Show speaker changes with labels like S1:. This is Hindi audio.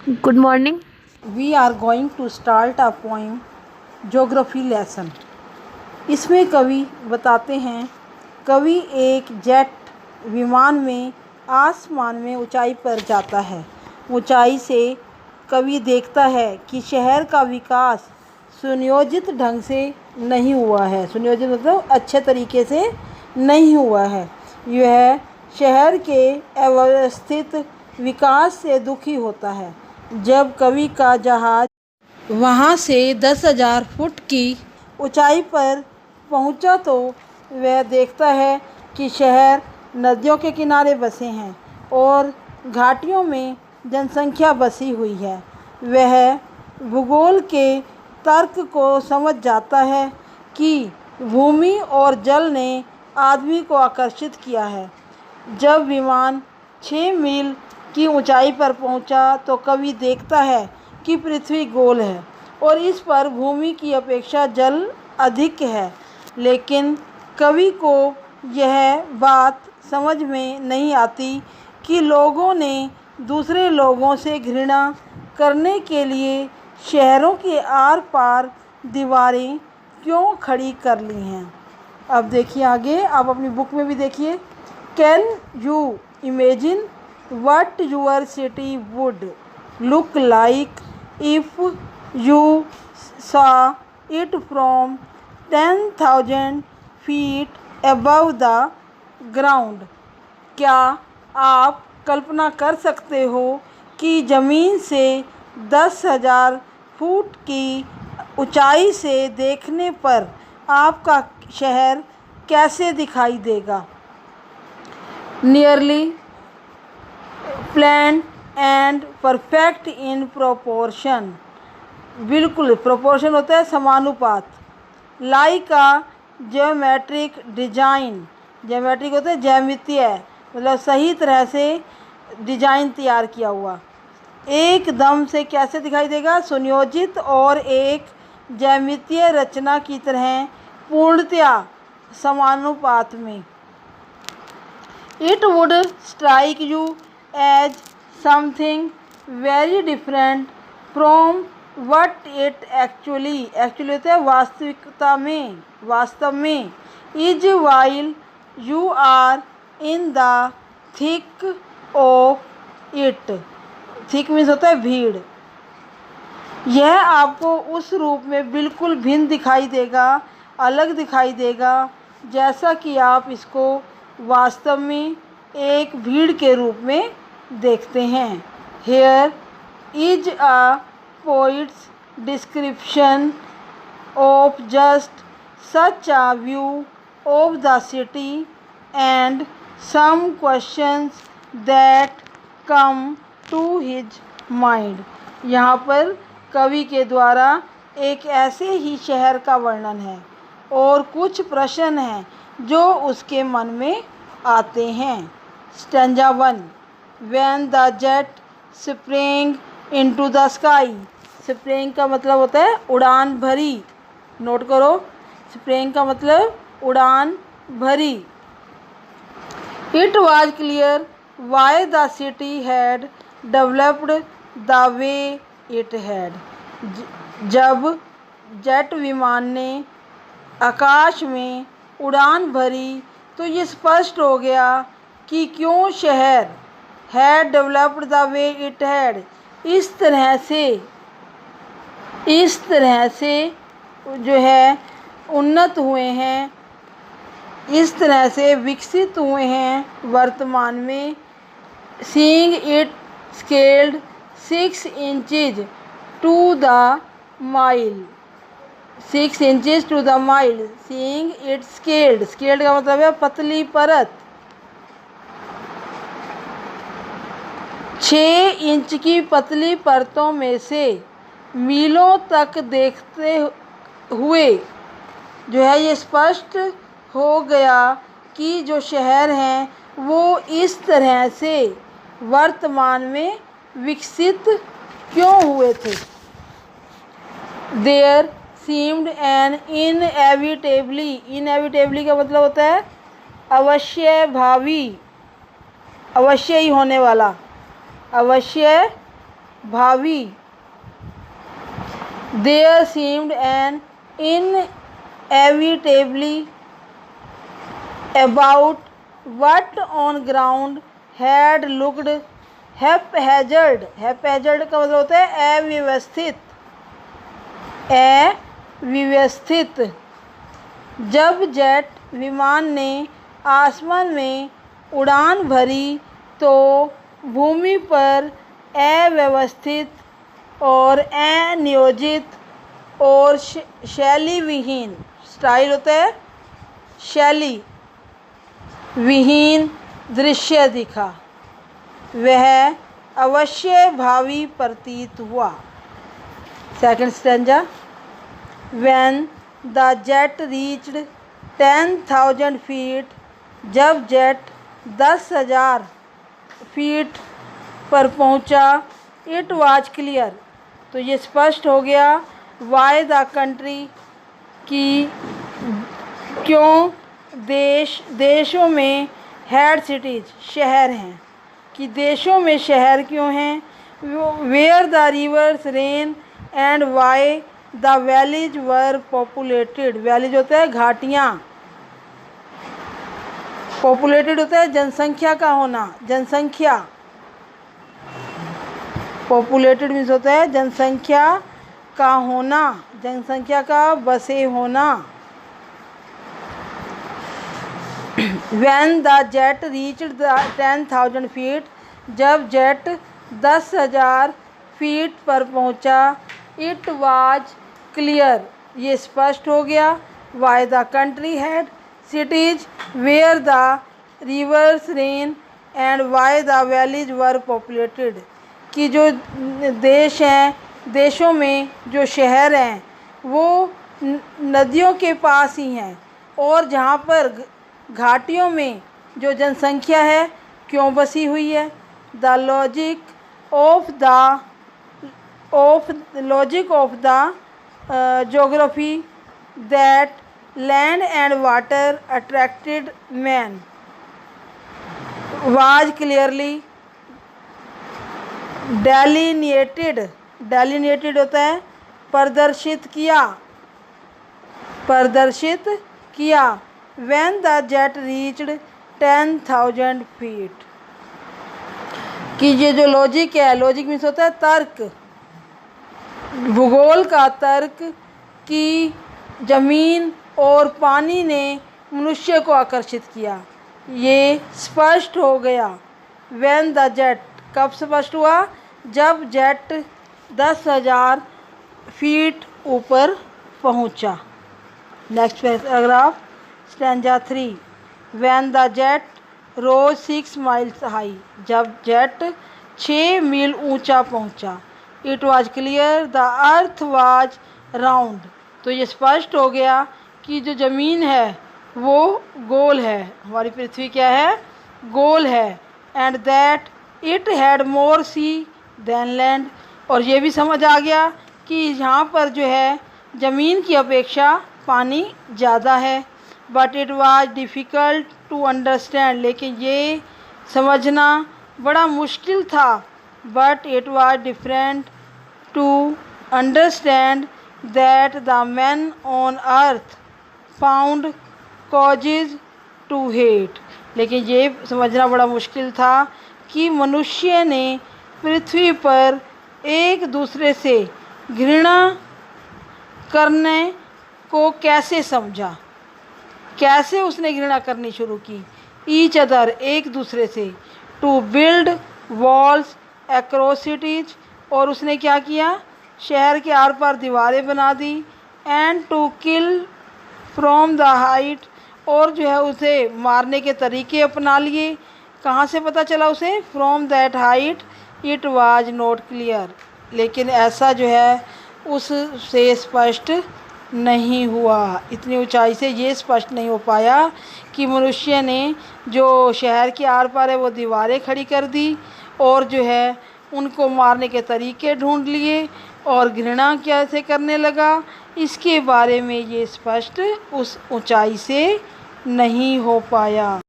S1: Good morning.
S2: We are going to start a poem geography lesson. इसमें कवि बताते हैं, कवि एक जेट विमान में आसमान में ऊंचाई पर जाता है। ऊंचाई से कवि देखता है कि शहर का विकास सुनियोजित ढंग से नहीं हुआ है। सुनियोजित मतलब अच्छे तरीके से नहीं हुआ है। यह शहर के अव्यवस्थित विकास से दुखी होता है। जब कवि का जहाज वहाँ से 10,000 फुट की ऊंचाई पर पहुँचा तो वह देखता है कि शहर नदियों के किनारे बसे हैं और घाटियों में जनसंख्या बसी हुई है। वह भूगोल के तर्क को समझ जाता है कि भूमि और जल ने आदमी को आकर्षित किया है। जब विमान 6 मील की ऊंचाई पर पहुंचा तो कवि देखता है कि पृथ्वी गोल है और इस पर भूमि की अपेक्षा जल अधिक है। लेकिन कवि को यह बात समझ में नहीं आती कि लोगों ने दूसरे लोगों से घृणा करने के लिए शहरों के आर पार दीवारें क्यों खड़ी कर ली हैं। अब देखिए आगे, आप अपनी बुक में भी देखिए। Can you imagine what your city would look like if you saw it from 10,000 feet above the ground? क्या आप कल्पना कर सकते हो कि ज़मीन से 10,000 फुट की ऊंचाई से देखने पर आपका शहर कैसे दिखाई देगा। Nearly plan and perfect in proportion, बिल्कुल प्रोपोर्शन होता है समानुपात। लाइक आ ज्योमेट्रिक डिजाइन, ज्योमेट्रिक होता है ज्यामितीय, मतलब सही तरह से डिजाइन तैयार किया हुआ। एकदम से कैसे दिखाई देगा, सुनियोजित और एक ज्यामितीय रचना की तरह पूर्णतया समानुपात में। It would strike you as something very different from what it actually होता है वास्तव में is while you are in the thick of it। thick means होता है भीड़। यह आपको उस रूप में बिल्कुल भिन्न दिखाई देगा, अलग दिखाई देगा, जैसा कि आप इसको वास्तव में एक भीड़ के रूप में देखते हैं। Here is a poet's description of just such a view of the city and some questions that come to his mind। यहाँ पर कवि के द्वारा एक ऐसे ही शहर का वर्णन है और कुछ प्रश्न हैं जो उसके मन में आते हैं। Stanza 1। When the jet sprang into the sky। Sprang का मतलब होता है उड़ान भरी। नोट करो, स्प्रेंग का मतलब उड़ान भरी। It was clear why the city had developed the way it had। जब जेट विमान ने आकाश में उड़ान भरी तो ये स्पष्ट हो गया कि क्यों शहर had developed the way it had, इस तरह से जो है उन्नत हुए हैं, इस तरह से विकसित हुए हैं वर्तमान में। Seeing it scaled 6 inches to the mile. 6 inches to the mile. Seeing it scaled, scaled का मतलब है पतली परत। 6 इंच की पतली परतों में से मीलों तक देखते हुए जो है ये स्पष्ट हो गया कि जो शहर हैं वो इस तरह से वर्तमान में विकसित क्यों हुए थे। देयर सीम्ड एन इनएविटेबली का मतलब होता है अवश्य भावी, अवश्य ही होने वाला, अवश्य भावी। There seemed an inevitably about what on ground had looked haphazard। haphazard का मतलब होता है अव्यवस्थित। अव्यवस्थित। जब जेट विमान ने आसमान में उड़ान भरी तो भूमि पर अव्यवस्थित और अनियोजित और शैली विहीन, स्टाइल होता है शैली विहीन दृश्य दिखा। वह अवश्य भावी प्रतीत हुआ। Second stanza. When the jet reached 10,000 feet, जब जेट 10,000 फीट पर पहुंचा, इट वाज क्लियर, तो ये स्पष्ट हो गया, वाई द कंट्री की क्यों देशों में हेड सिटीज शहर हैं, कि देशों में शहर क्यों हैं, where the rivers ran and why the valleys were populated. Valleys होता है घाटियाँ, पॉपुलेटेड होता है जनसंख्या का होना, जनसंख्या। पॉपुलेटेड मीन्स होता है जनसंख्या का होना, जनसंख्या का बसे होना। When the jet reached the 10,000 feet, जब जेट 10,000 फीट पर पहुंचा, इट वाज क्लियर, ये स्पष्ट हो गया, why the country had cities where the rivers ran and why the valleys were populated, कि जो देश हैं, देशों में जो शहर हैं वो नदियों के पास ही हैं, और जहाँ पर घाटियों में जो जनसंख्या है क्यों बसी हुई है। The logic of the geography that land and water attracted man was clearly delineated होता है प्रदर्शित किया। When the jet reached 10,000 feet, कि ये जो लॉजिक है, लॉजिक मीन्स होता है तर्क, भूगोल का तर्क, कि ज़मीन और पानी ने मनुष्य को आकर्षित किया, ये स्पष्ट हो गया। When the jet, कब स्पष्ट हुआ, जब जेट 10,000 फीट ऊपर पहुंचा। Next paragraph, stanza 3। When the jet rose 6 miles high, जब जेट 6 मील ऊंचा पहुंचा, it was clear the earth was round, तो ये स्पष्ट हो गया कि जो ज़मीन है वो गोल है, हमारी पृथ्वी क्या है, गोल है। And that it had more sea than land, और ये भी समझ आ गया कि यहाँ पर जो है ज़मीन की अपेक्षा पानी ज़्यादा है। But it was difficult to understand, लेकिन ये समझना बड़ा मुश्किल था। But it was different to understand that the man on earth found causes to hate, लेकिन ये समझना बड़ा मुश्किल था कि मनुष्य ने पृथ्वी पर एक दूसरे से घृणा करने को कैसे समझा, कैसे उसने घृणा करनी शुरू की। ईच अदर, एक दूसरे से। To build walls across cities, और उसने क्या किया, शहर के आर पार दीवारें बना दी। And to kill from the height, और जो है उसे मारने के तरीके अपना लिए। कहाँ से पता चला उसे, from that height it was not clear, लेकिन ऐसा जो है उससे स्पष्ट नहीं हुआ, इतनी ऊंचाई से ये स्पष्ट नहीं हो पाया कि मनुष्य ने जो शहर के आर पार है वो दीवारें खड़ी कर दी, और जो है उनको मारने के तरीके ढूंढ लिए, और घृणा कैसे करने लगा, इसके बारे में ये स्पष्ट उस ऊंचाई से नहीं हो पाया।